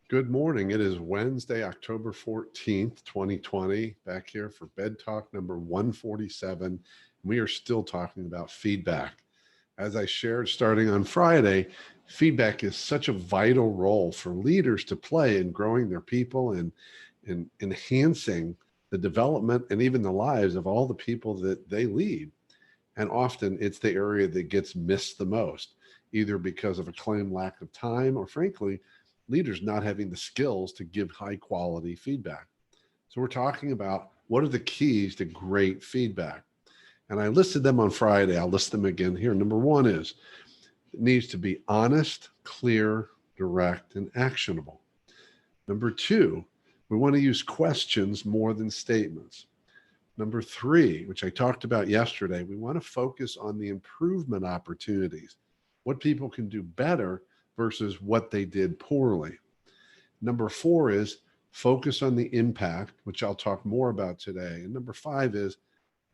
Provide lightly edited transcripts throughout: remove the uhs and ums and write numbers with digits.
Good morning. It is Wednesday, October 14th, 2020, back here for Bed Talk number 147. We are still talking about feedback. As I shared starting on Friday, feedback is such a vital role for leaders to play in growing their people and in enhancing the development and even the lives of all the people that they lead. And often it's the area that gets missed the most, either because of a claimed lack of time or, frankly, leaders not having the skills to give high quality feedback. So, we're talking about what are the keys to great feedback. And I listed them on Friday. I'll list them again here. Number one is it needs to be honest, clear, direct, and actionable. Number two, we want to use questions more than statements. Number three, which I talked about yesterday, we want to focus on the improvement opportunities, what people can do better versus what they did poorly. Number four is focus on the impact, which I'll talk more about today. And number five is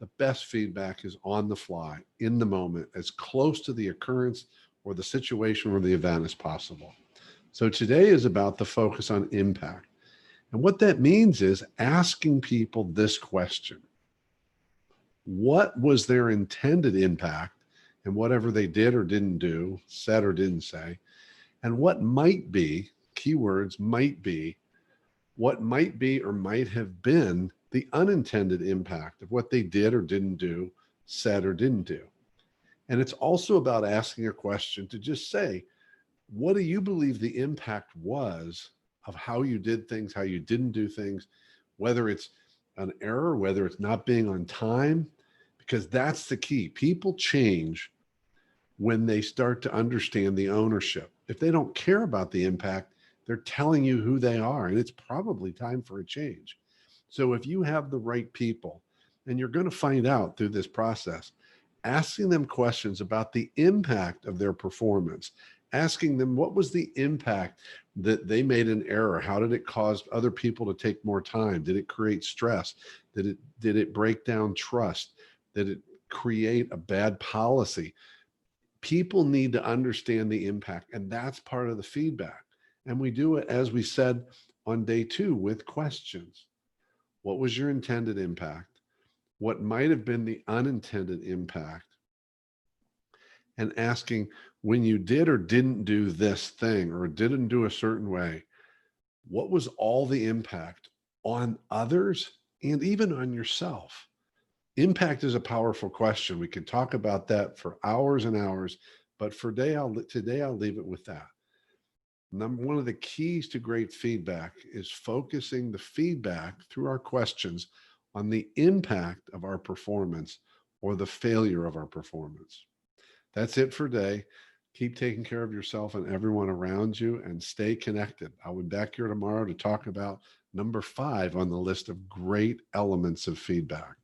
the best feedback is on the fly, in the moment, as close to the occurrence or the situation or the event as possible. So today is about the focus on impact. And what that means is asking people this question: what was their intended impact and whatever they did or didn't do, said or didn't say, and what might be, keywords what might be or might have been the unintended impact of what they did or didn't do, said or didn't do. And it's also about asking a question to just say, what do you believe the impact was of how you did things, how you didn't do things, whether it's an error, whether it's not being on time, because that's the key. People change when they start to understand the ownership. If they don't care about the impact, they're telling you who they are, and it's probably time for a change. So if you have the right people, and you're going to find out through this process, asking them questions about the impact of their performance, asking them what was the impact that they made an error, how did it cause other people to take more time, did it create stress, did it break down trust, did it create a bad policy? People need to understand the impact, and that's part of the feedback. And we do it, as we said on day two, with questions. What was your intended impact? What might have been the unintended impact? And asking, when you did or didn't do this thing or didn't do a certain way, what was all the impact on others and even on yourself? Impact is a powerful question. We could talk about that for hours and hours, but for today I'll leave it with that. One of the keys to great feedback is focusing the feedback through our questions on the impact of our performance or the failure of our performance. That's it for today. Keep taking care of yourself and everyone around you and stay connected. I'll be back here tomorrow to talk about number 5 on the list of great elements of feedback.